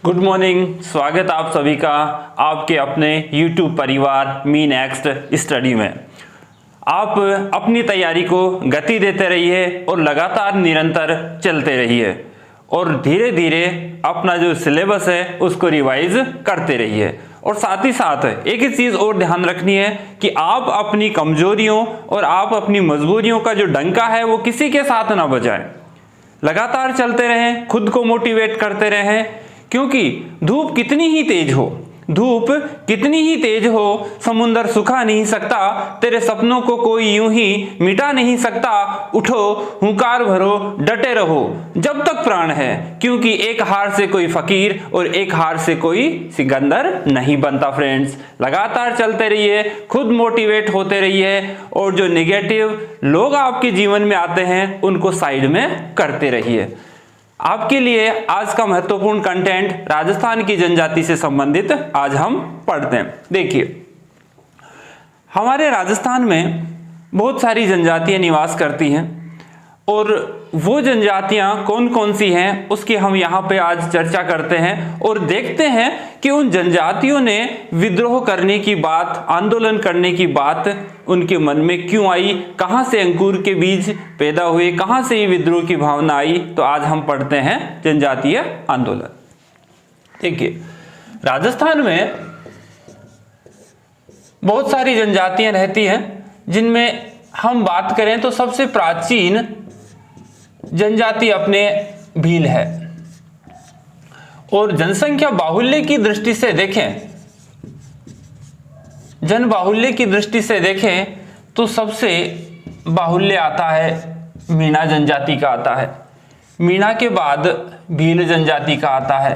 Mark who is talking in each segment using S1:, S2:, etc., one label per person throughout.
S1: Good morning. स्वागत आप सभी का आपके अपने YouTube परिवार मी नेक्स्ट स्टडी में। आप अपनी तैयारी को गति देते रहिए और लगातार निरंतर चलते रहिए और धीरे धीरे अपना जो सिलेबस है उसको रिवाइज करते रहिए। और साथ ही साथ एक ही चीज़ और ध्यान रखनी है कि आप अपनी कमजोरियों और आप अपनी मजबूरियों का जो डंका है वो किसी के साथ ना बजाएं। लगातार चलते रहें, खुद को मोटिवेट करते रहें, क्योंकि धूप कितनी ही तेज हो समुंदर सुखा नहीं सकता, तेरे सपनों को कोई यूं ही मिटा नहीं सकता। उठो, हुंकार भरो, डटे रहो जब तक प्राण है, क्योंकि एक हार से कोई फकीर और एक हार से कोई सिकंदर नहीं बनता। फ्रेंड्स, लगातार चलते रहिए, खुद मोटिवेट होते रहिए और जो नेगेटिव लोग आपके जीवन में आते हैं उनको साइड में करते रहिए। आपके लिए आज का महत्वपूर्ण कंटेंट राजस्थान की जनजाति से संबंधित आज हम पढ़ते हैं। देखिए, हमारे राजस्थान में बहुत सारी जनजातियां निवास करती हैं और वो जनजातियां कौन कौन सी हैं उसकी हम यहाँ पे आज चर्चा करते हैं और देखते हैं कि उन जनजातियों ने विद्रोह करने की बात, आंदोलन करने की बात उनके मन में क्यों आई, कहाँ से अंकुर के बीज पैदा हुए, कहाँ से ये विद्रोह की भावना आई। तो आज हम पढ़ते हैं जनजातीय आंदोलन। देखिए, राजस्थान में बहुत सारी जनजातियां रहती हैं, जिनमें हम बात करें तो सबसे प्राचीन जनजाति अपने भील है। और जनसंख्या बाहुल्य की दृष्टि से देखें, जन बाहुल्य की दृष्टि से देखें तो सबसे बाहुल्य आता है मीणा जनजाति का आता है, मीणा के बाद भील जनजाति का आता है,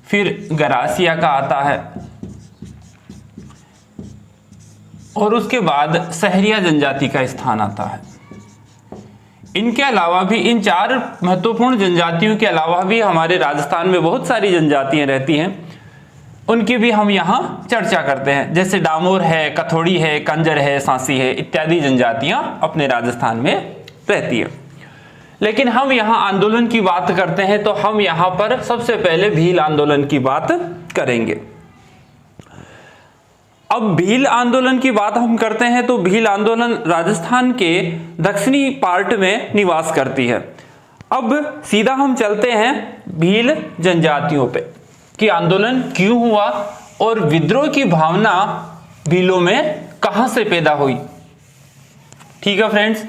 S1: फिर गरासिया का आता है और उसके बाद सहरिया जनजाति का स्थान आता है। इनके अलावा भी, इन चार महत्वपूर्ण जनजातियों के अलावा भी हमारे राजस्थान में बहुत सारी जनजातियां रहती हैं, उनकी भी हम यहाँ चर्चा करते हैं। जैसे डामोर है, कथोड़ी है, कंजर है, सांसी है, इत्यादि जनजातियां अपने राजस्थान में रहती है। लेकिन हम यहाँ आंदोलन की बात करते हैं तो हम यहाँ पर सबसे पहले भील आंदोलन की बात करेंगे। अब भील आंदोलन की बात हम करते हैं तो भील आंदोलन राजस्थान के दक्षिणी पार्ट में निवास करती है। अब सीधा हम चलते हैं भील जनजातियों पे कि आंदोलन क्यों हुआ और विद्रोह की भावना भीलों में कहां से पैदा हुई। ठीक है फ्रेंड्स,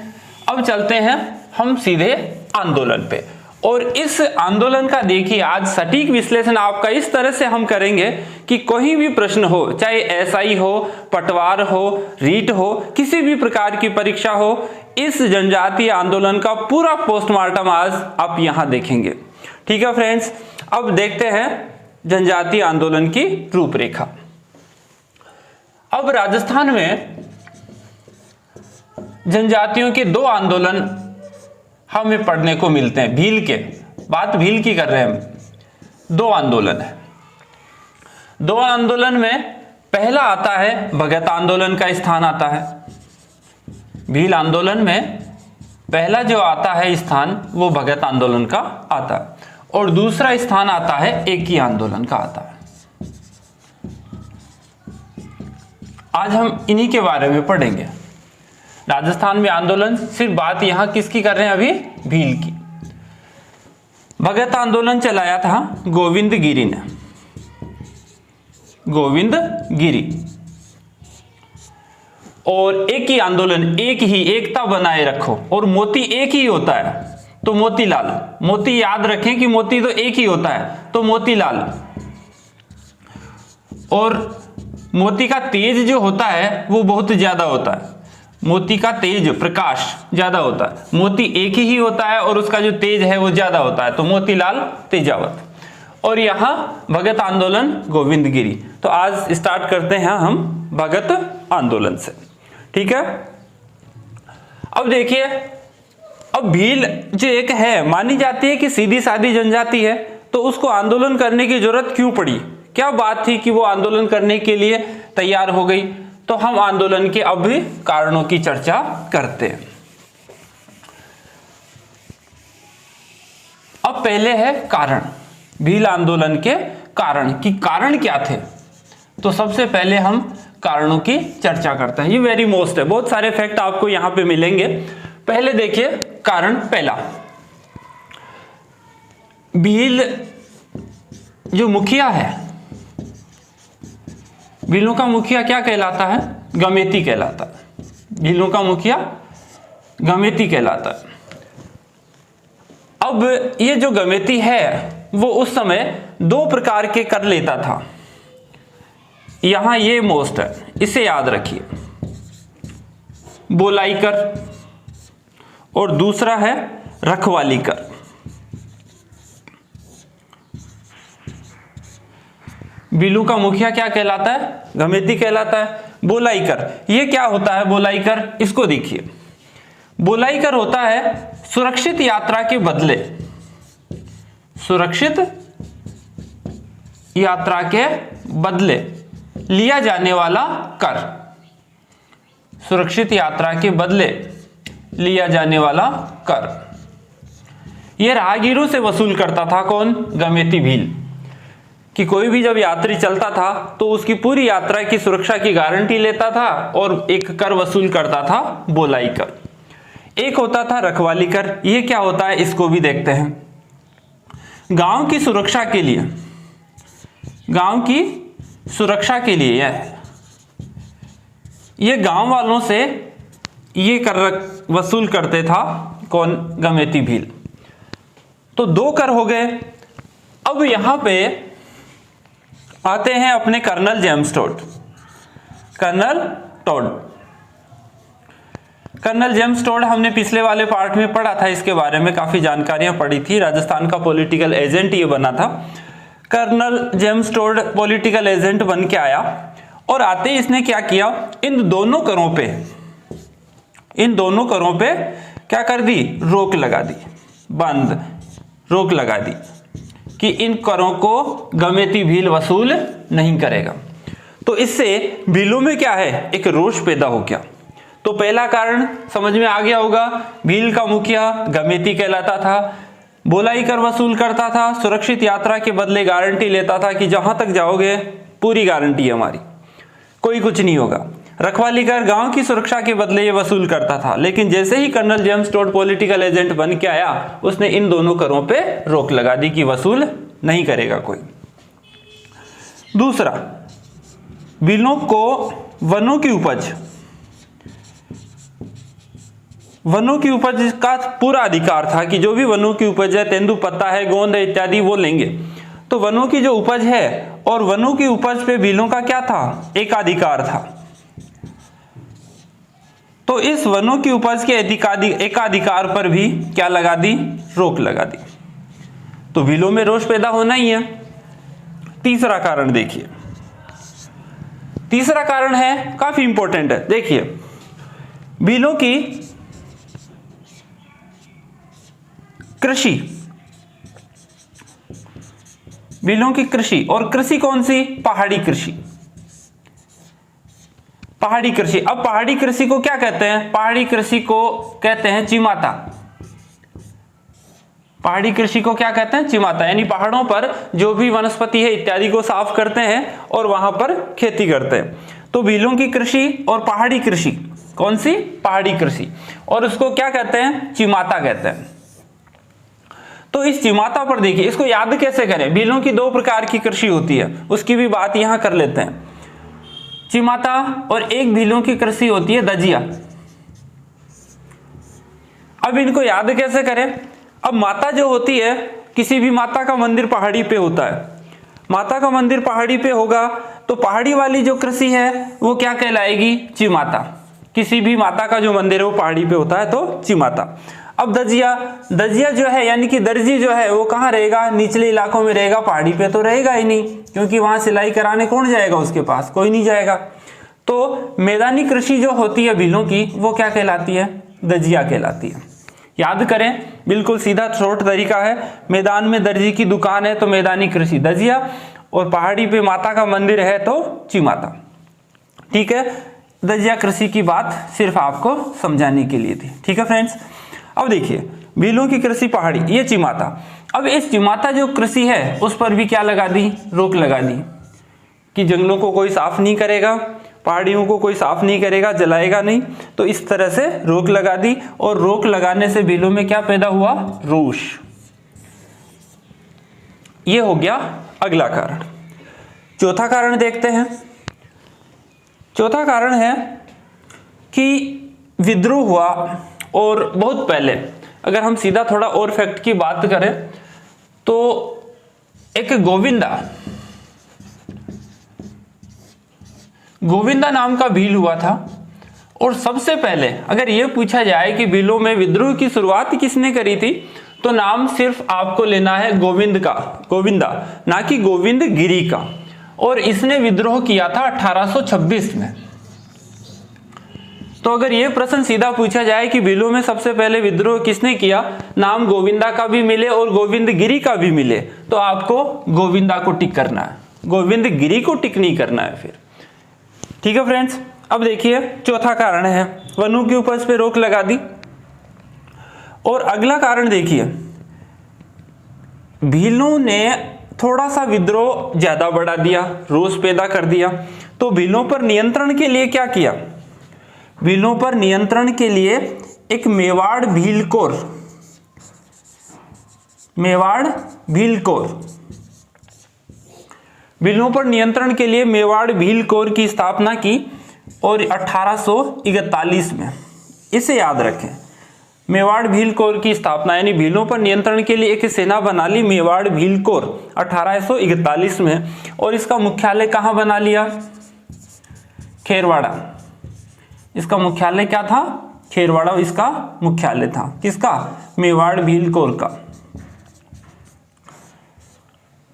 S1: अब चलते हैं हम सीधे आंदोलन पे। और इस आंदोलन का देखिए, आज सटीक विश्लेषण आपका इस तरह से हम करेंगे कि कोई भी प्रश्न हो, चाहे एसआई हो, पटवार हो, रीट हो, किसी भी प्रकार की परीक्षा हो, इस जनजातीय आंदोलन का पूरा पोस्टमार्टम आज आप यहां देखेंगे। ठीक है फ्रेंड्स, अब देखते हैं जनजातीय आंदोलन की रूपरेखा। अब राजस्थान में जनजातियों के दो आंदोलन हमें पढ़ने को मिलते हैं। भील के बात भील की कर रहे हैं हम। दो आंदोलन है। दो आंदोलन में पहला आता है भगत आंदोलन का स्थान आता है। भील आंदोलन में पहला जो आता है स्थान वो भगत आंदोलन का आता है और दूसरा स्थान आता है एकी आंदोलन का आता है। आज हम इन्हीं के बारे में पढ़ेंगे। राजस्थान में आंदोलन, सिर्फ बात यहां किसकी कर रहे हैं अभी, भील की। भगत आंदोलन चलाया था गोविंद गिरी ने, गोविंद गिरी। और एक ही आंदोलन, एक ही, एकता बनाए रखो, और मोती एक ही होता है तो मोतीलाल, मोती याद रखें कि मोती तो एक ही होता है तो मोतीलाल। और मोती का तेज जो होता है वो बहुत ज्यादा होता है, मोती का तेज प्रकाश ज्यादा होता है। मोती एक ही होता है और उसका जो तेज है वो ज्यादा होता है तो मोतीलाल तेजावत। और यहां भगत आंदोलन गोविंद गिरी। तो आज स्टार्ट करते हैं हम भगत आंदोलन से। ठीक है, अब देखिए, अब भील जो एक है, मानी जाती है कि सीधी सादी जनजाति है, तो उसको आंदोलन करने की जरूरत क्यों पड़ी, क्या बात थी कि वो आंदोलन करने के लिए तैयार हो गई। तो हम आंदोलन के अब भी कारणों की चर्चा करते हैं। अब पहले है कारण। भील आंदोलन के कारण, कि कारण क्या थे। तो सबसे पहले हम कारणों की चर्चा करते हैं। ये वेरी मोस्ट है, बहुत सारे फैक्ट आपको यहां पे मिलेंगे। पहले देखिए कारण पहला, भील जो मुखिया है, भीलों का मुखिया क्या कहलाता है, गमेती कहलाता है। भीलों का मुखिया गमेती कहलाता है। अब ये जो गमेती है वो उस समय दो प्रकार के कर लेता था। यहां ये मोस्ट है, इसे याद रखिए, बोलाई कर और दूसरा है रखवाली कर। भीलों का मुखिया क्या कहलाता है, गमेती कहलाता है। बोलाई कर, ये क्या होता है बोलाई कर, इसको देखिए। बोलाई कर होता है सुरक्षित यात्रा के बदले, सुरक्षित यात्रा के बदले लिया जाने वाला कर, सुरक्षित यात्रा के बदले लिया जाने वाला कर। यह राहगीरों से वसूल करता था कौन, गमेती भील, कि कोई भी जब यात्री चलता था तो उसकी पूरी यात्रा की सुरक्षा की गारंटी लेता था और एक कर वसूल करता था, बोलाई कर। एक होता था रखवाली कर, ये क्या होता है इसको भी देखते हैं। गांव की सुरक्षा के लिए, गांव की सुरक्षा के लिए ये गांव वालों से ये कर वसूल करते था कौन, गमेती भील। तो दो कर हो गए। अब यहां पे आते हैं अपने colonel James Tod, colonel Tod. Colonel James Tod हमने पिछले वाले पार्ट में पढ़ा था, इसके बारे में काफी जानकारियां पढ़ी थी। राजस्थान का पॉलिटिकल एजेंट ये बना था। Colonel James Tod political agent बन के आया और आते ही इसने क्या किया, इन दोनों करों पे क्या कर दी, रोक लगा दी, बंद, रोक लगा दी कि इन करों को गमेती भील वसूल नहीं करेगा। तो इससे भीलों में क्या है, एक रोष पैदा हो गया। तो पहला कारण समझ में आ गया होगा, भील का मुखिया गमेती कहलाता था, बोलाई कर वसूल करता था, सुरक्षित यात्रा के बदले गारंटी लेता था कि जहां तक जाओगे पूरी गारंटी है हमारी, कोई कुछ नहीं होगा। रखवाली कर गांव की सुरक्षा के बदले ये वसूल करता था। लेकिन जैसे ही colonel James Tod political agent बन के आया, उसने इन दोनों करों पे रोक लगा दी कि वसूल नहीं करेगा कोई। दूसरा, भीलों को वनों की उपज का पूरा अधिकार था कि जो भी वनों की उपज है, तेंदुपत्ता है, गोंद है इत्यादि, वो लेंगे। तो वनों की जो उपज है और वनों की उपज पे भीलों का क्या था, एकाधिकार था। तो इस वनों की उपज के एकाधिकार पर भी क्या लगा दी, रोक लगा दी। तो भीलों में रोष पैदा होना ही है। तीसरा कारण देखिए, तीसरा कारण है काफी इंपॉर्टेंट है। देखिए, भीलों की कृषि, भीलों की कृषि, और कृषि कौन सी, पहाड़ी कृषि। पहाड़ी कृषि, अब पहाड़ी कृषि को क्या कहते हैं, पहाड़ी कृषि को कहते हैं चिमाता। पहाड़ी कृषि को क्या कहते हैं, चिमाता, यानी पहाड़ों पर जो भी वनस्पति है इत्यादि को साफ करते हैं और वहां पर खेती करते हैं। तो भीलों की कृषि और पहाड़ी कृषि, कौन सी, पहाड़ी कृषि, और उसको क्या कहते हैं, चिमाता कहते हैं। तो इस चिमाता पर देखिए, इसको याद कैसे करें, भीलों की दो प्रकार की कृषि होती है, उसकी भी बात यहां कर लेते हैं। चिमाता और एक भीलों की कृषि होती है दजिया। अब इनको याद कैसे करें, अब माता जो होती है, किसी भी माता का मंदिर पहाड़ी पे होता है, माता का मंदिर पहाड़ी पे होगा तो पहाड़ी वाली जो कृषि है वो क्या कहलाएगी, चिमाता। किसी भी माता का जो मंदिर है वो पहाड़ी पे होता है तो चिमाता। अब दजिया, दजिया जो है यानी कि दर्जी जो है वो कहाँ रहेगा, निचले इलाकों में रहेगा, पहाड़ी पे तो रहेगा ही नहीं, क्योंकि वहां सिलाई कराने कौन जाएगा उसके पास, कोई नहीं जाएगा। तो मैदानी कृषि जो होती है भीलों की, वो क्या कहलाती है, दजिया कहलाती है। याद करें, बिल्कुल सीधा शॉर्ट तरीका है, मैदान में दर्जी की दुकान है तो मैदानी कृषि दजिया, और पहाड़ी पे माता का मंदिर है तो चिमाता। ठीक है, दजिया कृषि की बात सिर्फ आपको समझाने के लिए थी। ठीक है फ्रेंड्स, अब देखिए, भीलों की कृषि पहाड़ी, ये चिमाता। अब इस जिमाता जो कृषि है उस पर भी क्या लगा दी, रोक लगा दी कि जंगलों को कोई साफ नहीं करेगा, पहाड़ियों को कोई साफ नहीं करेगा, जलाएगा नहीं। तो इस तरह से रोक लगा दी, और रोक लगाने से भीलों में क्या पैदा हुआ, रोष। ये हो गया अगला कारण। चौथा कारण देखते हैं। चौथा कारण है कि विद्रोह हुआ, और बहुत पहले, अगर हम सीधा थोड़ा और फैक्ट की बात करें तो एक गोविंदा नाम का भील हुआ था। और सबसे पहले अगर यह पूछा जाए कि भीलों में विद्रोह की शुरुआत किसने करी थी, तो नाम सिर्फ आपको लेना है गोविंदा, ना कि गोविंद गिरी का। और इसने विद्रोह किया था 1826 में। तो अगर यह प्रश्न सीधा पूछा जाए कि भीलों में सबसे पहले विद्रोह किसने किया, नाम गोविंदा का भी मिले और गोविंद गिरी का भी मिले, तो आपको गोविंदा को टिक करना है, गोविंद गिरी को टिक नहीं करना है फिर। ठीक है फ्रेंड्स, अब देखिए चौथा कारण है वनों की उपज पे रोक लगा दी। और अगला कारण देखिए, भीलों ने थोड़ा सा विद्रोह ज्यादा बढ़ा दिया, रोष पैदा कर दिया। तो भीलों पर नियंत्रण के लिए क्या किया, भीलों पर नियंत्रण के लिए एक मेवाड़ भीलों पर नियंत्रण के लिए मेवाड़ भील कोर की स्थापना की, और 1841 में, इसे याद रखें, मेवाड़ भील कोर की स्थापना, यानी भीलों पर नियंत्रण के लिए एक सेना बना ली मेवाड़ भील कोर 1841 में। और इसका मुख्यालय कहां बना लिया, खेरवाड़ा। इसका मुख्यालय क्या था, खेरवाड़ा इसका मुख्यालय था। किसका, मेवाड़ भील कोर का,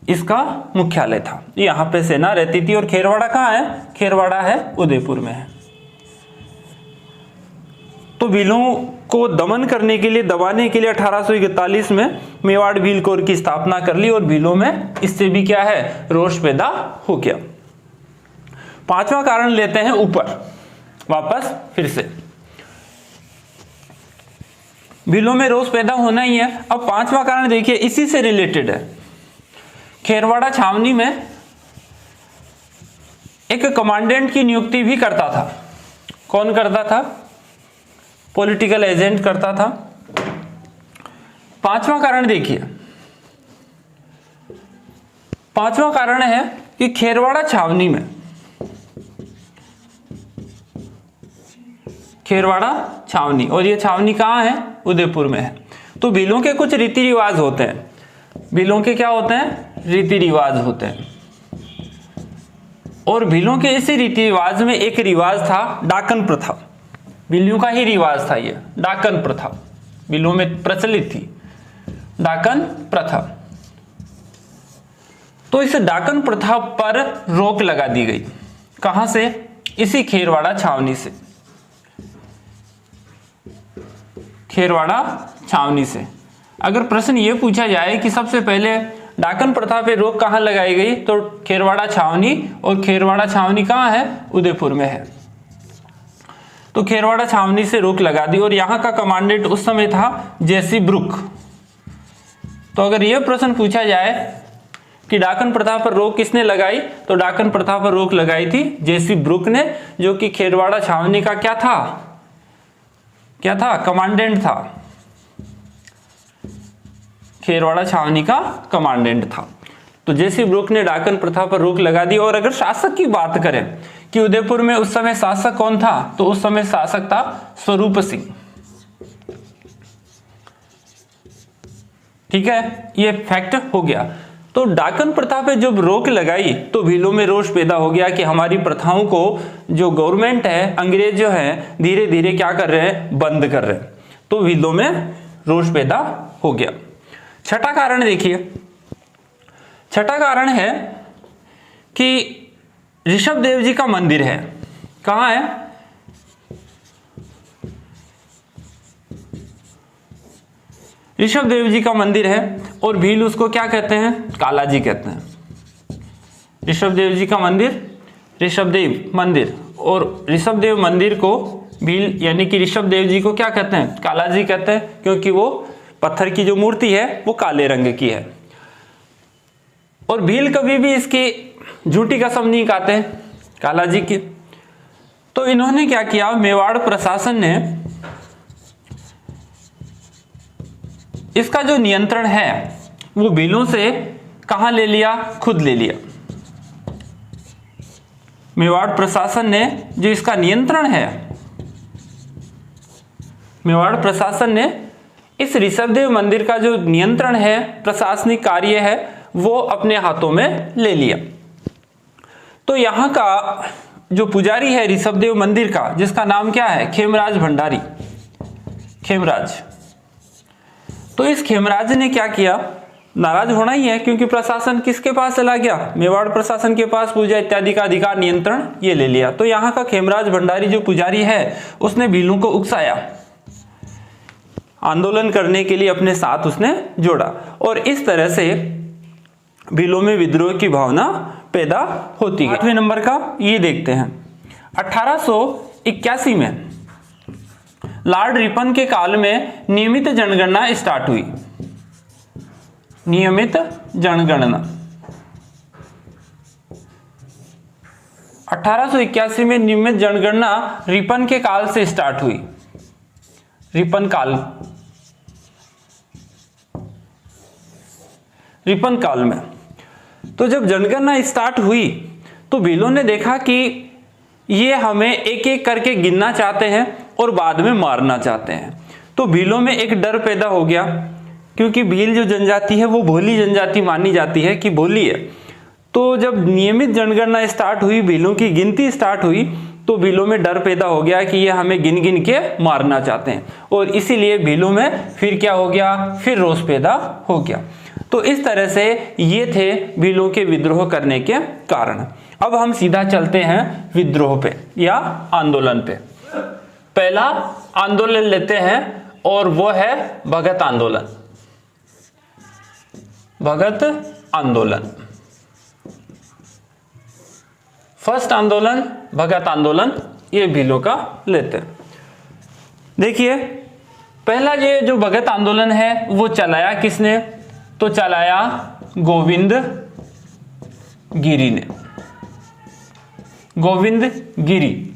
S1: इसका मुख्यालय था। यहां पे सेना रहती थी। और खेरवाड़ा कहां है, खेरवाड़ा है उदयपुर में है। तो भीलों को दमन करने के लिए, दबाने के लिए 1841 में मेवाड़ भील कोर की स्थापना कर ली, और भीलों में इससे भी क्या है, रोष पैदा हो गया। पांचवा कारण लेते हैं ऊपर वापस फिर से। भीलों में रोष पैदा होना ही है। अब पांचवा कारण देखिए, इसी से रिलेटेड है। खेरवाड़ा छावनी में एक कमांडेंट की नियुक्ति भी करता था। कौन करता था, पॉलिटिकल एजेंट करता था। पांचवा कारण देखिए, पांचवा कारण है कि खेरवाड़ा छावनी में, खेरवाड़ा छावनी, और ये छावनी कहां है, उदयपुर में है। तो भीलों के कुछ रीति रिवाज होते हैं। भीलों के क्या होते हैं, रीति रिवाज होते हैं। और भीलों के इसी रीति रिवाज में एक रिवाज था डाकन प्रथा। भीलों का ही रिवाज था ये डाकन प्रथा, भीलों में प्रचलित थी डाकन प्रथा। तो इस डाकन प्रथा पर रोक लगा दी गई। कहां से, इसी खेरवाड़ा छावनी से, खेरवाड़ा छावनी से। अगर प्रश्न ये पूछा जाए कि सबसे पहले डाकन प्रथा पे रोक कहां लगाई गई, तो खेरवाड़ा छावनी, और खेरवाड़ा छावनी कहां है, उदयपुर में है। तो खेरवाड़ा छावनी से रोक लगा दी। और यहां का कमांडेंट उस समय था जेसी ब्रुक। तो अगर यह प्रश्न पूछा जाए कि डाकन प्रथा पर रोक किसने लगाई, तो डाकन प्रथा पर रोक लगाई थी जेसी ब्रुक ने, जो कि खेरवाड़ा छावनी का क्या था, कमांडेंट था। खेरवाड़ा छावनी का कमांडेंट था। तो जेसी ब्रुक ने डाकन प्रथा पर रोक लगा दी। और अगर शासक की बात करें कि उदयपुर में उस समय शासक कौन था, तो उस समय शासक था स्वरूप सिंह। ठीक है, ये फैक्ट हो गया। तो डाकन प्रथा पे जब रोक लगाई तो भीलों में रोष पैदा हो गया कि हमारी प्रथाओं को जो गवर्नमेंट है, अंग्रेज जो है, धीरे धीरे क्या कर रहे हैं, बंद कर रहे हैं। तो भीलों में रोष पैदा हो गया। छठा कारण देखिए, छठा कारण है कि ऋषभदेव जी का मंदिर है। कहां है, ऋषभदेव जी का मंदिर है। और भील उसको क्या कहते हैं, काला जी कहते हैं। ऋषभदेव जी का मंदिर, ऋषभदेव मंदिर। और ऋषभदेव मंदिर को भील यानी कि ऋषभदेव जी को क्या कहते हैं, काला जी कहते हैं, क्योंकि वो पत्थर की जो मूर्ति है वो काले रंग की है। और भील कभी भी इसकी झूठी कसम नहीं खाते काला जी की। तो इन्होंने क्या किया, मेवाड़ प्रशासन ने इसका जो नियंत्रण है वो भीलों से कहां ले लिया, खुद ले लिया। मेवाड़ प्रशासन ने जो इसका नियंत्रण है, मेवाड़ प्रशासन ने इस ऋषभदेव मंदिर का जो नियंत्रण है, प्रशासनिक कार्य है, वो अपने हाथों में ले लिया। तो यहां का जो पुजारी है ऋषभदेव मंदिर का, जिसका नाम क्या है, खेमराज भंडारी, खेमराज। तो इस खेमराज ने क्या किया, नाराज होना ही है क्योंकि प्रशासन किसके पास चला गया, मेवाड़ प्रशासन के पास पूजा इत्यादि का अधिकार, नियंत्रण ये ले लिया। तो यहाँ का खेमराज भंडारी जो पुजारी है उसने भीलों को उकसाया, आंदोलन करने के लिए अपने साथ उसने जोड़ा और इस तरह से भीलों में विद्रोह की भावना पैदा होती गई। 8वें नंबर का ये देखते हैं। 1881 में लॉर्ड रिपन के काल में नियमित जनगणना स्टार्ट हुई। नियमित जनगणना 1881 में नियमित जनगणना रिपन के काल से स्टार्ट हुई। रिपन काल में तो जब जनगणना स्टार्ट हुई तो भीलों ने देखा कि ये हमें एक एक करके गिनना चाहते हैं और बाद में मारना चाहते हैं। तो भीलों में एक डर पैदा हो गया क्योंकि भील जो जनजाति है वो भोली जनजाति मानी जाती है कि भोली है। तो जब नियमित जनगणना स्टार्ट हुई, भीलों की गिनती स्टार्ट हुई, तो भीलों में डर पैदा हो गया कि ये हमें गिन गिन के मारना चाहते हैं और इसीलिए भीलों में फिर क्या हो गया, फिर रोष पैदा हो गया। तो इस तरह से ये थे भीलों के विद्रोह करने के कारण। अब हम सीधा चलते हैं विद्रोह पे या आंदोलन पे। पहला आंदोलन लेते हैं और वो है भगत आंदोलन। भगत आंदोलन, फर्स्ट आंदोलन भगत आंदोलन, ये भीलों का लेते हैं। देखिए पहला ये जो भगत आंदोलन है वो चलाया किसने, तो चलाया गोविंद गिरी ने। गोविंद गिरी।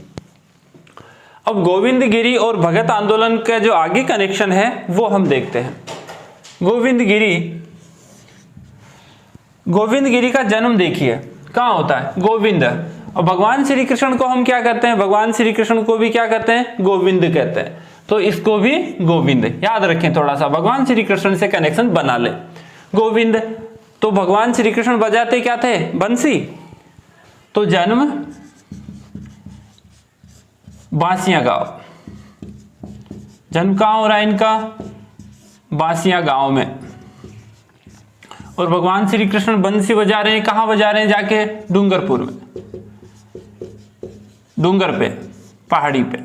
S1: अब गोविंद गिरी और भगत आंदोलन का जो आगे कनेक्शन है वो हम देखते हैं। गोविंद गिरी का जन्म देखिए कहाँ होता है, गोविंद। और भगवान श्री कृष्ण को हम क्या कहते हैं, भगवान श्री कृष्ण को भी क्या कहते हैं, गोविंद कहते हैं। तो इसको भी गोविंद याद रखें, थोड़ा सा भगवान श्री कृष्ण से कनेक्शन बना ले। गोविंद, तो भगवान श्री कृष्ण बजाते क्या थे, बंसी। तो जन्म बांसिया गांव, जन्म कहाँ हो रहा है इनका, बांसिया गांव में। और भगवान श्री कृष्ण बंसी बजा रहे हैं, कहाँ बजा रहे हैं, जाके डूंगरपुर में, डूंगर पे, पहाड़ी पे।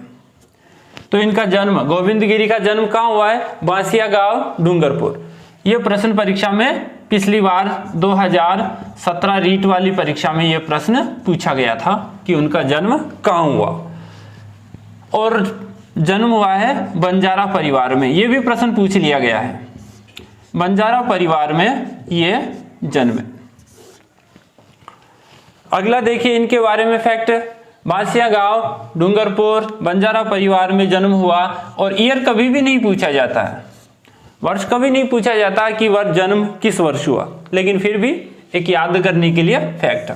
S1: तो इनका जन्म, गोविंद गिरी का जन्म कहाँ हुआ है, बांसिया गांव, डूंगरपुर। यह प्रश्न परीक्षा में पिछली बार 2017 रीट वाली परीक्षा में यह प्रश्न पूछा गया था कि उनका जन्म कहाँ हुआ। और जन्म हुआ है बंजारा परिवार में, यह भी प्रश्न पूछ लिया गया है। बंजारा परिवार में ये जन्म। अगला देखिए इनके बारे में फैक्ट, बांसिया गांव, डूंगरपुर, बंजारा परिवार में जन्म हुआ। और ईयर कभी भी नहीं पूछा जाता है, वर्ष कभी नहीं पूछा जाता कि वह जन्म किस वर्ष हुआ, लेकिन फिर भी एक याद करने के लिए फैक्ट।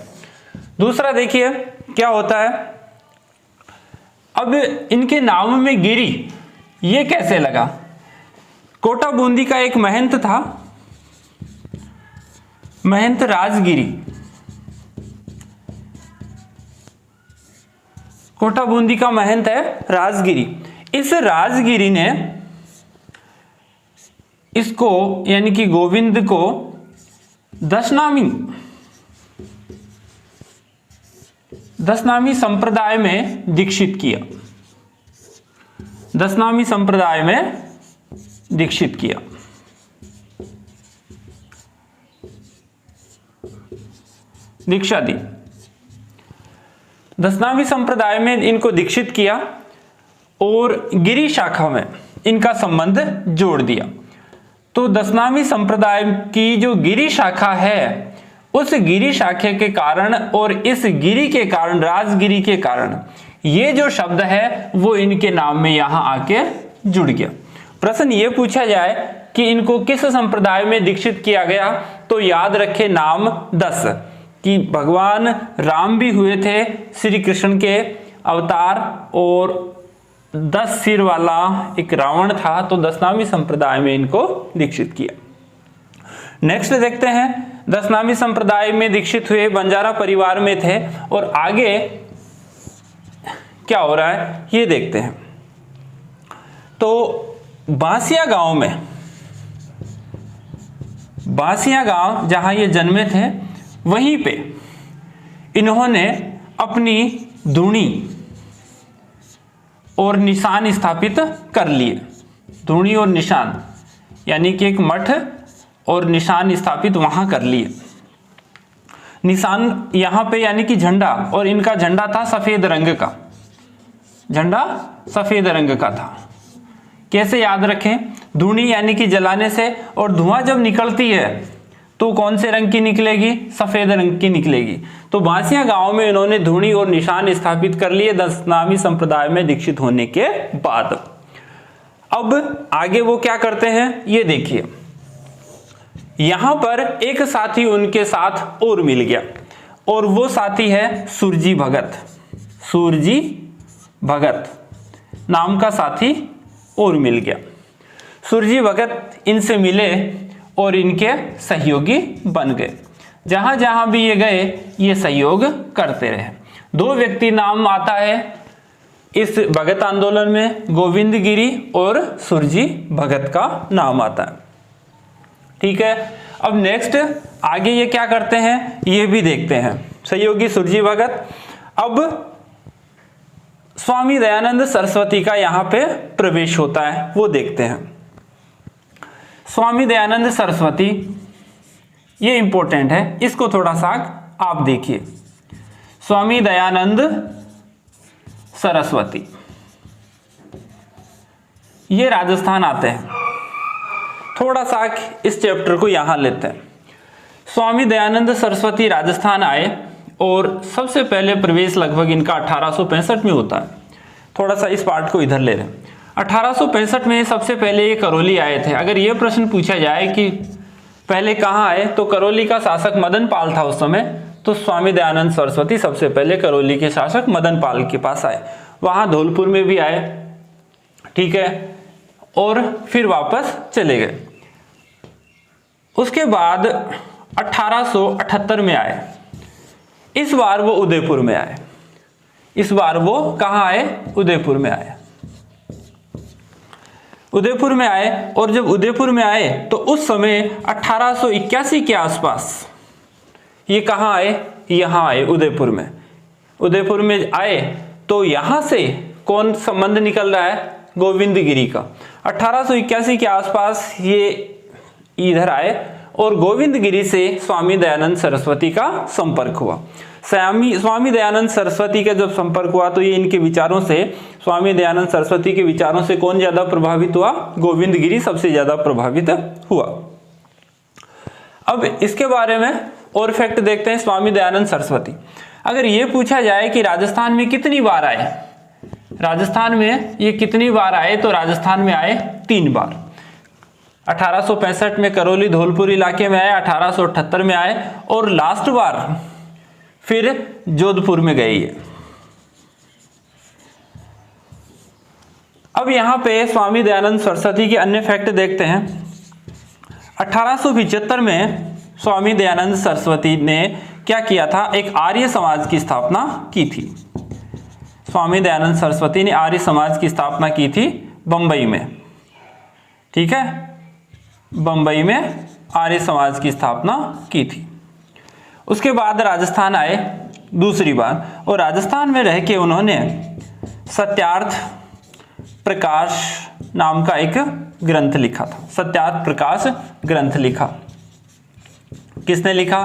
S1: दूसरा देखिए क्या होता है, अब इनके नाम में गिरी ये कैसे लगा। कोटा बूंदी का एक महंत था, महंत राजगिरी। कोटा बूंदी का महंत है राजगिरी। इस राजगिरी ने इसको यानी कि गोविंद को दशनामी संप्रदाय में दीक्षित किया। दशनामी संप्रदाय में दीक्षित किया। दीक्षा दी, दशनामी संप्रदाय में इनको दीक्षित किया और गिरी शाखा में इनका संबंध जोड़ दिया। तो दशनामी संप्रदाय की जो गिरी शाखा है, उस गिरी शाखा के कारण और इस गिरी के कारण, राजगिरी के कारण, ये जो शब्द है वो इनके नाम में यहां आके जुड़ गया। प्रश्न ये पूछा जाए कि इनको किस संप्रदाय में दीक्षित किया गया, तो याद रखें नाम 10 कि भगवान राम भी हुए थे श्री कृष्ण के अवतार, और 10 सिर वाला एक रावण था, तो दशनामी संप्रदाय में इनको दीक्षित किया। नेक्स्ट देखते हैं, दशनामी संप्रदाय में दीक्षित हुए, बंजारा परिवार में थे, और आगे क्या हो रहा है ये देखते हैं। तो बांसिया गांव में, बांसिया गांव जहां ये जन्मे थे, वहीं पे इन्होंने अपनी धुनी और निशान स्थापित कर लिए। धुनी और निशान यानी कि एक मठ और निशान स्थापित वहां कर लिए। निशान यहां पे यानी कि झंडा, और इनका झंडा था सफेद रंग का, झंडा सफेद रंग का था। कैसे याद रखें, धुनी यानी कि जलाने से, और धुआं जब निकलती है तो कौन से रंग की निकलेगी, सफेद रंग की निकलेगी। तो बांसिया गांव में इन्होंने धुनी और निशान स्थापित कर लिए दशनामी संप्रदाय में दीक्षित होने के बाद। अब आगे वो क्या करते हैं ये देखिए। यहां पर एक साथी उनके साथ और मिल गया, और वो साथी है सुरजी भगत। सुरजी भगत नाम का साथी और मिल गया। सुरजी भगत इनसे मिले और इनके सहयोगी बन गए। जहां जहां भी ये गए ये सहयोग करते रहे। 2 व्यक्ति नाम आता है इस भगत आंदोलन में, गोविंद गिरी और सुरजी भगत का नाम आता है। ठीक है, अब नेक्स्ट आगे ये क्या करते हैं ये भी देखते हैं। सहयोगी सुरजी भगत। अब स्वामी दयानंद सरस्वती का यहां पे प्रवेश होता है, वो देखते हैं। स्वामी दयानंद सरस्वती, ये इंपॉर्टेंट है, इसको थोड़ा सा आप देखिए। स्वामी दयानंद सरस्वती ये राजस्थान आते हैं। थोड़ा सा इस चैप्टर को यहां लेते हैं। स्वामी दयानंद सरस्वती राजस्थान आए, और सबसे पहले प्रवेश लगभग इनका 1865 में होता है। थोड़ा सा इस पार्ट को इधर ले रहे हैं। 1865 में सबसे पहले ये करौली आए थे। अगर ये प्रश्न पूछा जाए कि पहले कहाँ आए, तो करौली का शासक मदन पाल था उस समय, तो स्वामी दयानंद सरस्वती सबसे पहले करौली के शासक मदन पाल के पास आए। वहाँ धौलपुर में भी आए, ठीक है, और फिर वापस चले गए। उसके बाद 1878 में आए। इस बार वो उदयपुर में आए। इस बार वो कहाँ आए, उदयपुर में आए। उदयपुर में आए, और जब उदयपुर में आए तो उस समय 1881 के आसपास ये कहाँ आए, यहाँ आए उदयपुर में। उदयपुर में आए तो यहाँ से कौन संबंध निकल रहा है, गोविंद गिरी का। 1881 के आसपास ये इधर आए, और गोविंद गिरी से स्वामी दयानंद सरस्वती का संपर्क हुआ। स्वामी दयानंद सरस्वती का जब संपर्क हुआ तो ये इनके विचारों से, स्वामी दयानंद सरस्वती के विचारों से कौन ज्यादा प्रभावित हुआ, गोविंद गिरी सबसे ज्यादा प्रभावित हुआ। अब इसके बारे में और फैक्ट देखते हैं। स्वामी दयानंद सरस्वती, अगर ये पूछा जाए कि राजस्थान में कितनी बार आए, राजस्थान में ये कितनी बार आए, तो राजस्थान में आए 3 बार। 1865 में करौली धौलपुर इलाके में आए, 1878 में आए, और लास्ट बार फिर जोधपुर में गए ये। अब यहां पे स्वामी दयानंद सरस्वती के अन्य फैक्ट देखते हैं। 1875 में स्वामी दयानंद सरस्वती ने क्या किया था, एक आर्य समाज की स्थापना की थी। स्वामी दयानंद सरस्वती ने आर्य समाज की स्थापना की थी बंबई में, ठीक है, बंबई में आर्य समाज की स्थापना की थी। उसके बाद राजस्थान आए दूसरी बार, और राजस्थान में रह के उन्होंने सत्यार्थ प्रकाश नाम का एक ग्रंथ लिखा था। सत्यार्थ प्रकाश ग्रंथ लिखा, किसने लिखा,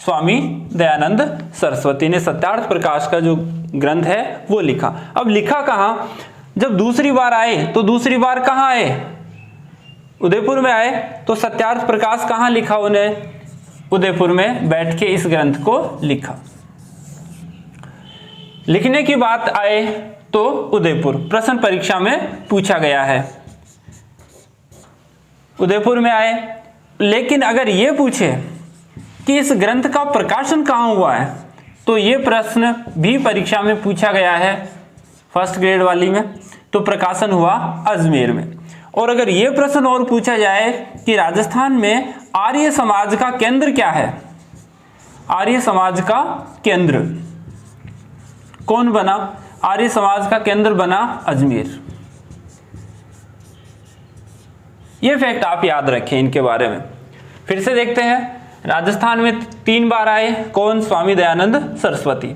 S1: स्वामी दयानंद सरस्वती ने सत्यार्थ प्रकाश का जो ग्रंथ है वो लिखा। अब लिखा कहाँ, जब दूसरी बार आए तो दूसरी बार कहाँ आए, उदयपुर में आए तो सत्यार्थ प्रकाश कहाँ लिखा उन्हें? उदयपुर में बैठ के इस ग्रंथ को लिखा। लिखने की बात आए तो उदयपुर प्रश्न परीक्षा में पूछा गया है, उदयपुर में आए। लेकिन अगर ये पूछे कि इस ग्रंथ का प्रकाशन कहाँ हुआ है, तो ये प्रश्न भी परीक्षा में पूछा गया है फर्स्ट ग्रेड वाली में, तो प्रकाशन हुआ अजमेर में। और अगर ये प्रश्न और पूछा जाए कि राजस्थान में आर्य समाज का केंद्र क्या है, आर्य समाज का केंद्र कौन बना? आर्य समाज का केंद्र बना अजमेर। ये फैक्ट आप याद रखें इनके बारे में। फिर से देखते हैं, राजस्थान में 3 बार आए, कौन? स्वामी दयानंद सरस्वती।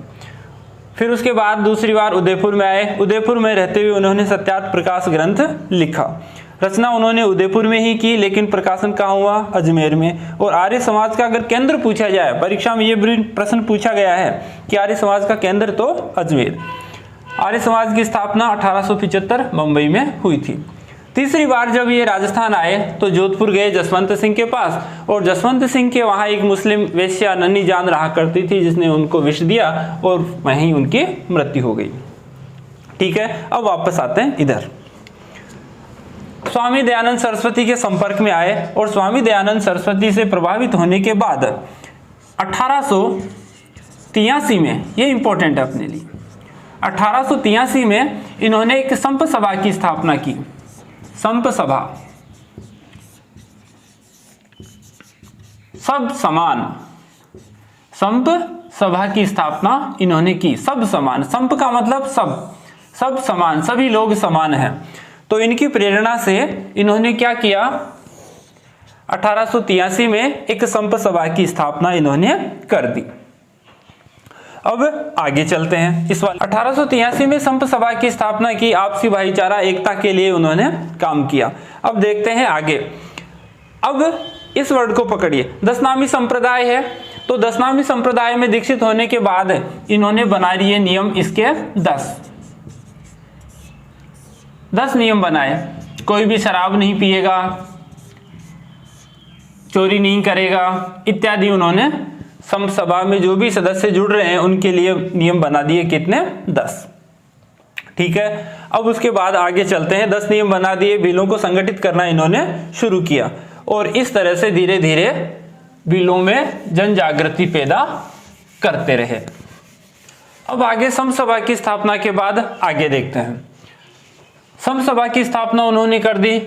S1: फिर उसके बाद दूसरी बार उदयपुर में आए, उदयपुर में रहते हुए उन्होंने सत्यार्थ प्रकाश ग्रंथ लिखा। रचना उन्होंने उदयपुर में ही की, लेकिन प्रकाशन कहाँ हुआ? अजमेर में। और आर्य समाज का अगर केंद्र पूछा जाए, परीक्षा में ये प्रश्न पूछा गया है कि आर्य समाज का केंद्र, तो अजमेर। आर्य समाज की स्थापना 1875 मुंबई में हुई थी। तीसरी बार जब ये राजस्थान आए तो जोधपुर गए जसवंत सिंह के पास, और जसवंत सिंह के वहाँ एक मुस्लिम वेश्या नन्ही जान रहा करती थी, जिसने उनको विष दिया और वहीं उनकी मृत्यु हो गई। ठीक है, अब वापस आते हैं इधर। स्वामी दयानंद सरस्वती के संपर्क में आए और स्वामी दयानंद सरस्वती से प्रभावित होने के बाद 1883 में, ये इंपॉर्टेंट है अपने लिए, 1883 में इन्होंने एक संप सभा की स्थापना की। संप सभा, सब समान, संप सभा की स्थापना इन्होंने की। सब समान, संप का मतलब सब, सब समान, सभी लोग समान हैं। तो इनकी प्रेरणा से इन्होंने क्या किया? 1883 में एक संप सभा की स्थापना इन्होंने कर दी। अब आगे चलते हैं। इस बार 1883 में संप सभा की स्थापना की, आपसी भाईचारा एकता के लिए उन्होंने काम किया। अब देखते हैं आगे। अब इस वर्ड को पकड़िए, दशनामी संप्रदाय है, तो दशनामी संप्रदाय में दीक्षित होने के बाद इन्होंने बना लिए नियम, इसके 10 नियम बनाए। कोई भी शराब नहीं पिएगा, चोरी नहीं करेगा इत्यादि। उन्होंने संप सभा में जो भी सदस्य जुड़ रहे हैं उनके लिए नियम बना दिए, कितने? 10। ठीक है, अब उसके बाद आगे चलते हैं। 10 नियम बना दिए, भीलों को संगठित करना इन्होंने शुरू किया, और इस तरह से धीरे धीरे भीलों में जन जागृति पैदा करते रहे। अब आगे संप सभा की स्थापना के बाद आगे देखते हैं। संप सभा की स्थापना उन्होंने कर दी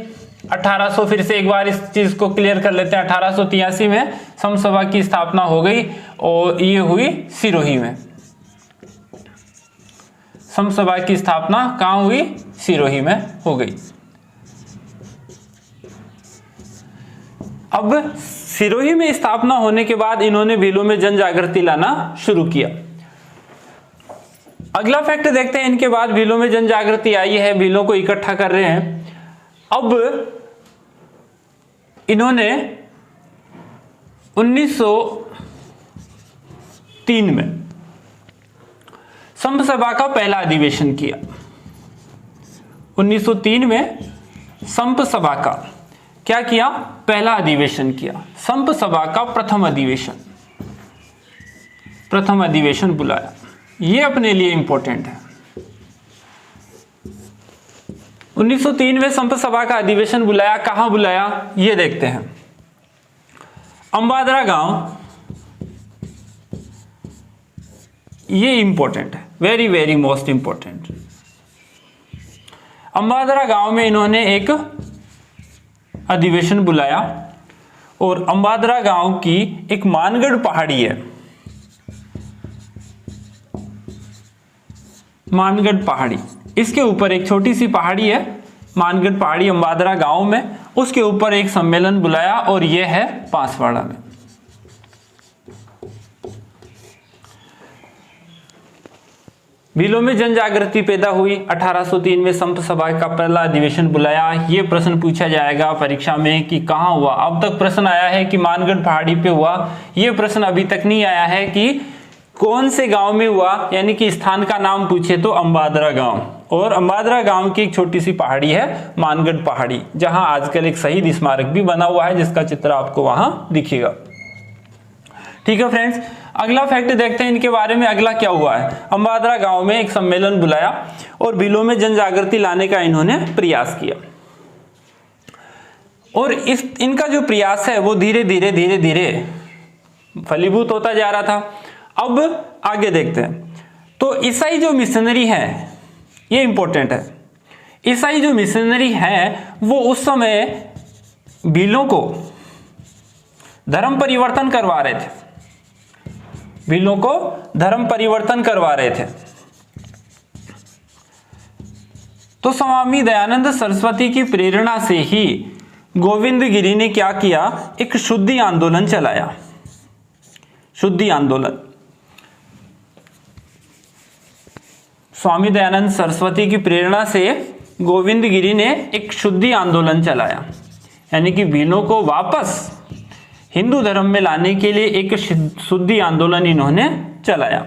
S1: 1800, फिर से एक बार इस चीज को क्लियर कर लेते हैं। 1883 में संप सभा की स्थापना हो गई और ये हुई सिरोही में। संप सभा की स्थापना कहाँ हुई? सिरोही में हो गई। अब सिरोही में स्थापना होने के बाद इन्होंने भीलों में जन जागृति लाना शुरू किया। अगला फैक्ट देखते हैं, इनके बाद भीलों में जन जागृति आई है, भीलों को इकट्ठा कर रहे हैं। अब इन्होंने 1903 में संप सभा का पहला अधिवेशन किया। 1903 में संप सभा का क्या किया? पहला अधिवेशन किया। संप सभा का प्रथम अधिवेशन बुलाया। ये अपने लिए इंपॉर्टेंट है। 1903 में संप सभा का अधिवेशन बुलाया। कहां बुलाया? ये देखते हैं। अंबादरा गांव, ये इंपॉर्टेंट है, वेरी वेरी मोस्ट इंपॉर्टेंट। अंबादरा गांव में इन्होंने एक अधिवेशन बुलाया, और अंबादरा गांव की एक मानगढ़ पहाड़ी है, मानगढ़ पहाड़ी, इसके ऊपर एक छोटी सी पहाड़ी है, मानगढ़ पहाड़ी अंबादरा गांव में, उसके ऊपर एक सम्मेलन बुलाया, और यह है बांसवाड़ा में। भीलों में जन जागृति पैदा हुई। 1803 में संप सभा का पहला अधिवेशन बुलाया। ये प्रश्न पूछा जाएगा परीक्षा में कि कहाँ हुआ। अब तक प्रश्न आया है कि मानगढ़ पहाड़ी पे हुआ, ये प्रश्न अभी तक नहीं आया है कि कौन से गांव में हुआ, यानी कि स्थान का नाम पूछे तो अंबादरा गांव, और अंबादरा गांव की एक छोटी सी पहाड़ी है मानगढ़ पहाड़ी, जहां आजकल एक शहीद स्मारक भी बना हुआ है जिसका चित्र आपको वहां दिखेगा। ठीक है फ्रेंड्स, अगला फैक्ट देखते हैं इनके बारे में। अगला क्या हुआ है, अंबादरा गांव में एक सम्मेलन बुलाया और भीलों में जन जागृति लाने का इन्होंने प्रयास किया, और इनका जो प्रयास है वो धीरे धीरे फलीभूत होता जा रहा था। अब आगे देखते हैं। तो ईसाई जो मिशनरी है, ये इंपॉर्टेंट है, ईसाई जो मिशनरी है वो उस समय भीलों को धर्म परिवर्तन करवा रहे थे, भीलों को धर्म परिवर्तन करवा रहे थे। तो स्वामी दयानंद सरस्वती की प्रेरणा से ही गोविंद गिरी ने क्या किया, एक शुद्धि आंदोलन चलाया। शुद्धि आंदोलन, स्वामी दयानंद सरस्वती की प्रेरणा से गोविंद गिरी ने एक शुद्धि आंदोलन चलाया, यानी कि भीलों को वापस हिंदू धर्म में लाने के लिए एक शुद्धि आंदोलन इन्होंने चलाया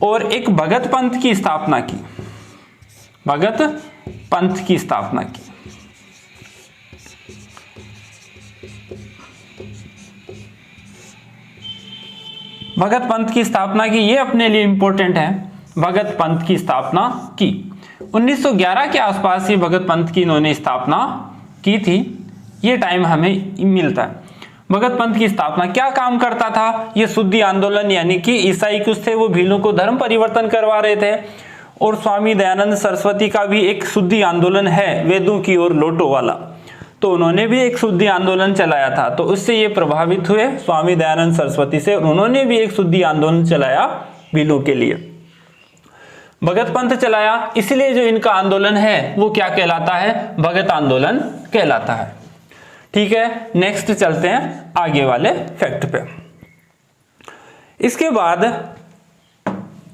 S1: और एक भगत पंथ की स्थापना की, भगत पंथ की स्थापना की। भगत पंथ की स्थापना की, ये अपने लिए इंपॉर्टेंट है, भगत पंथ की स्थापना की। 1911 के आसपास ये भगत पंथ की इन्होंने स्थापना की थी, ये टाइम हमें मिलता है। भगत पंथ की स्थापना क्या काम करता था, ये शुद्धि आंदोलन, यानी कि ईसाई कुछ थे वो भीलों को धर्म परिवर्तन करवा रहे थे, और स्वामी दयानंद सरस्वती का भी एक शुद्धि आंदोलन है वेदों की ओर लौटो वाला, तो उन्होंने भी एक शुद्धि आंदोलन चलाया था। तो उससे ये प्रभावित हुए स्वामी दयानंद सरस्वती से, उन्होंने भी एक शुद्धि आंदोलन चलाया भीलों के लिए, भगत पंथ चलाया। इसलिए जो इनका आंदोलन है वो क्या कहलाता है, भगत आंदोलन कहलाता है। ठीक है, नेक्स्ट चलते हैं आगे वाले फैक्ट पे। इसके बाद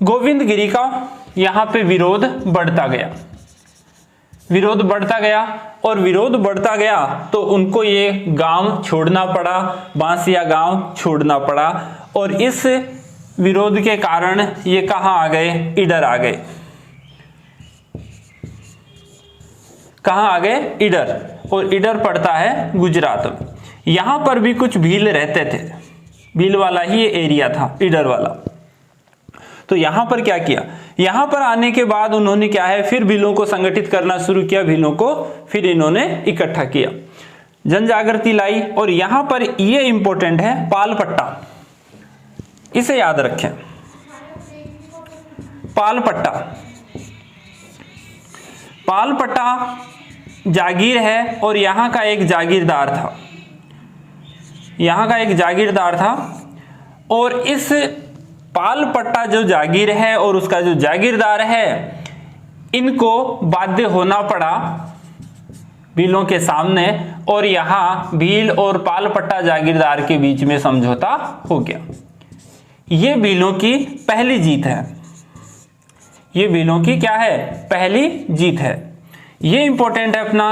S1: गोविंद गिरी का यहां पे विरोध बढ़ता गया, विरोध बढ़ता गया, और विरोध बढ़ता गया तो उनको ये गांव छोड़ना पड़ा, बांसिया गांव छोड़ना पड़ा, और इस विरोध के कारण ये कहां आ गए, ईडर आ गए। कहां आ गए, ईडर, और ईडर पड़ता है गुजरात में। यहां पर भी कुछ भील रहते थे, भील वाला ही ये एरिया था, ईडर वाला। तो यहां पर क्या किया, यहां पर आने के बाद उन्होंने क्या है, फिर भीलों को संगठित करना शुरू किया, भीलों को फिर इन्होंने इकट्ठा किया, जन जागृति लाई। और यहां पर ये इंपॉर्टेंट है, पालपट्टा, इसे याद रखें, पालपट्टा। पालपट्टा जागीर है, और यहां का एक जागीरदार था, यहां का एक जागीरदार था, और इस पालपट्टा जो जागीर है और उसका जो जागीरदार है, इनको बाध्य होना पड़ा भीलों के सामने, और यहां भील और पालपट्टा जागीरदार के बीच में समझौता हो गया। ये भीलों की पहली जीत है, ये भीलों की क्या है, पहली जीत है। ये इंपॉर्टेंट है अपना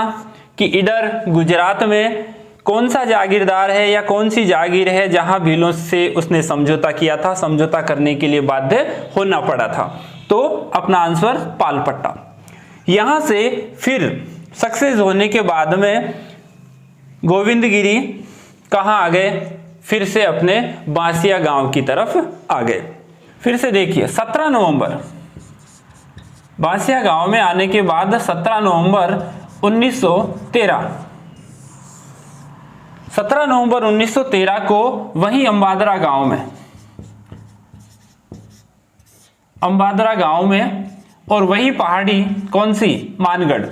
S1: कि ईडर गुजरात में कौन सा जागीरदार है या कौन सी जागीर है जहां भीलों से उसने समझौता किया था, समझौता करने के लिए बाध्य होना पड़ा था। तो अपना आंसर पालपट्टा। यहां से फिर सक्सेस होने के बाद में गोविंद गिरी कहां आ गए, फिर से अपने बांसिया गांव की तरफ आ गए। फिर से देखिए 17 नवंबर, बांसिया गांव में आने के बाद 17 नवंबर 1913, 17 नवंबर 1913 को वही अंबादरा गांव में, अंबादरा गांव में, और वही पहाड़ी कौन सी, मानगढ़,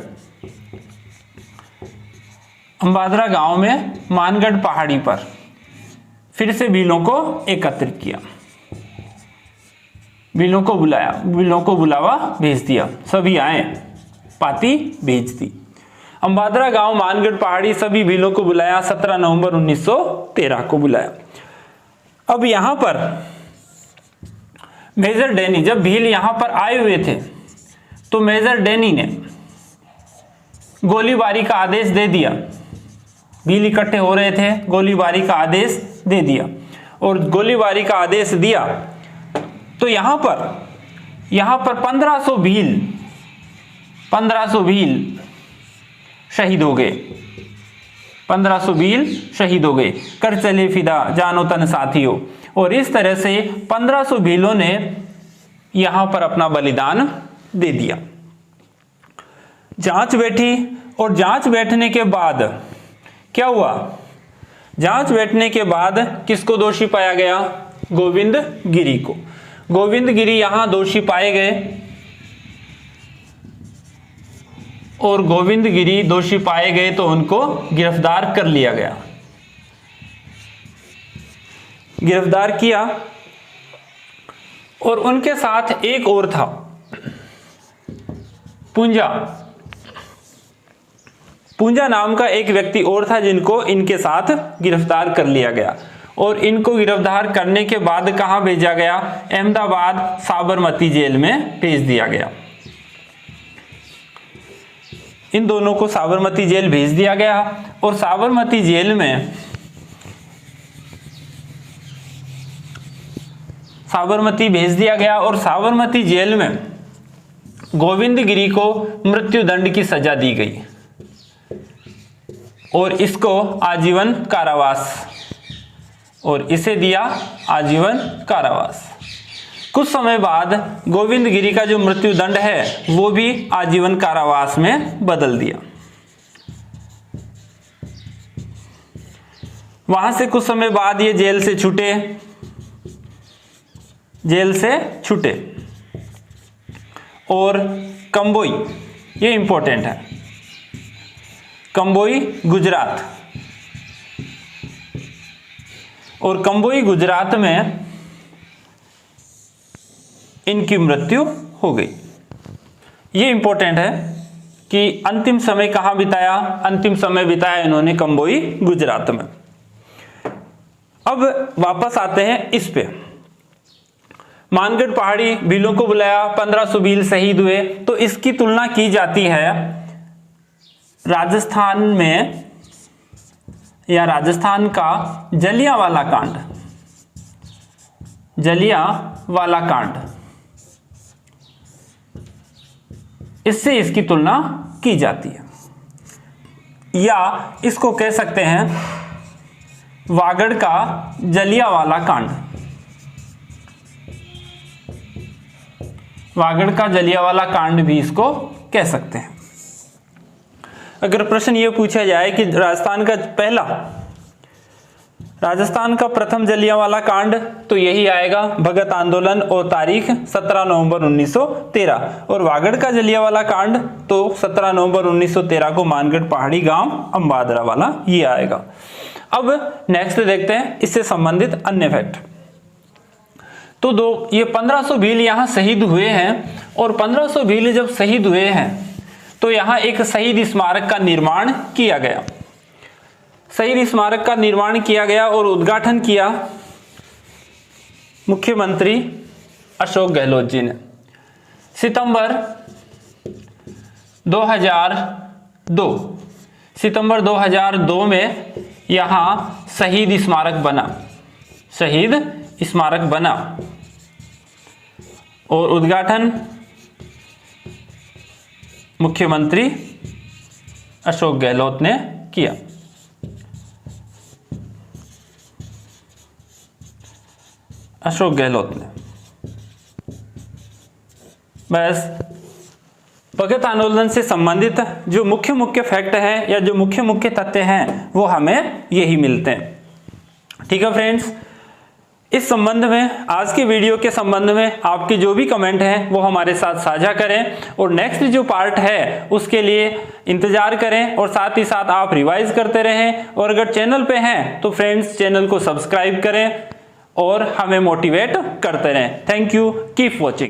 S1: अंबादरा गांव में मानगढ़ पहाड़ी पर फिर से भीलों को एकत्रित किया, भीलों को बुलाया, भीलों को बुलावा भेज दिया, सभी आए, पाती भेज दी। अंबादरा गांव, मानगढ़ पहाड़ी, सभी भीलों को बुलाया, 17 नवंबर 1913 को बुलाया। अब यहां पर मेजर डैनी, जब भील यहां पर आए हुए थे तो मेजर डैनी ने गोलीबारी का आदेश दे दिया, भील इकट्ठे हो रहे थे, गोलीबारी का आदेश दे दिया, और गोलीबारी का आदेश दिया तो यहां पर 1500 भील 1500 भील शहीद हो गए, 1500 भील शहीद हो गए, कर चले फिदा जानो तन साथियों। और इस तरह से 1500 भीलों ने यहां पर अपना बलिदान दे दिया। जांच बैठी और जांच बैठने के बाद क्या हुआ? जांच बैठने के बाद किसको दोषी पाया गया? गोविंद गिरी को। गोविंद गिरी यहां दोषी पाए गए और गोविंद गिरी दोषी पाए गए तो उनको गिरफ्तार कर लिया गया। गिरफ्तार किया और उनके साथ एक और था, पूंजा नाम का एक व्यक्ति और था जिनको इनके साथ गिरफ्तार कर लिया गया। और इनको गिरफ्तार करने के बाद कहां भेजा गया? अहमदाबाद साबरमती जेल में भेज दिया गया। इन दोनों को साबरमती जेल भेज दिया गया और साबरमती जेल में भेज दिया गया और साबरमती जेल में गोविंद गिरी को मृत्युदंड की सजा दी गई और इसको आजीवन कारावास, और इसे दिया आजीवन कारावास। कुछ समय बाद गोविंद गिरी का जो मृत्युदंड है वो भी आजीवन कारावास में बदल दिया। वहां से कुछ समय बाद ये जेल से छूटे और कंबोई, ये इंपॉर्टेंट है, कंबोई गुजरात, और कंबोई गुजरात में इनकी मृत्यु हो गई। ये इंपॉर्टेंट है कि अंतिम समय कहां बिताया? अंतिम समय बिताया इन्होंने कंबोई गुजरात में। अब वापस आते हैं इस पे, मानगढ़ पहाड़ी भीलों को बुलाया, 1500 भील शहीद हुए। तो इसकी तुलना की जाती है राजस्थान में, या राजस्थान का जलियांवाला कांड, इससे इसकी तुलना की जाती है। या इसको कह सकते हैं वागड़ का जलियांवाला कांड। वागड़ का जलियांवाला कांड भी इसको कह सकते हैं। अगर प्रश्न ये पूछा जाए कि राजस्थान का प्रथम जलियांवाला कांड, तो यही आएगा, भगत आंदोलन, और तारीख 17 नवंबर 1913। और वागड़ का जलियांवाला कांड तो 17 नवंबर 1913 को मानगढ़ पहाड़ी गांव अंबादरा वाला, ये आएगा। अब नेक्स्ट देखते हैं इससे संबंधित अन्य फैक्ट। तो ये 1500 भील यहां शहीद हुए हैं, और 1500 भील जब शहीद हुए हैं तो यहां एक शहीद स्मारक का निर्माण किया गया। शहीद स्मारक का निर्माण किया गया और उद्घाटन किया मुख्यमंत्री अशोक गहलोत जी ने। सितंबर 2002 में यहां शहीद स्मारक बना और उद्घाटन मुख्यमंत्री अशोक गहलोत ने किया। बस भगत आंदोलन से संबंधित जो मुख्य फैक्ट है या जो मुख्य तथ्य हैं वो हमें यही मिलते हैं। ठीक है फ्रेंड्स, इस संबंध में, आज के वीडियो के संबंध में आपके जो भी कमेंट हैं वो हमारे साथ साझा करें, और नेक्स्ट जो पार्ट है उसके लिए इंतजार करें, और साथ ही साथ आप रिवाइज करते रहें। और अगर चैनल पे हैं तो फ्रेंड्स चैनल को सब्सक्राइब करें और हमें मोटिवेट करते रहें। Thank you, keep watching.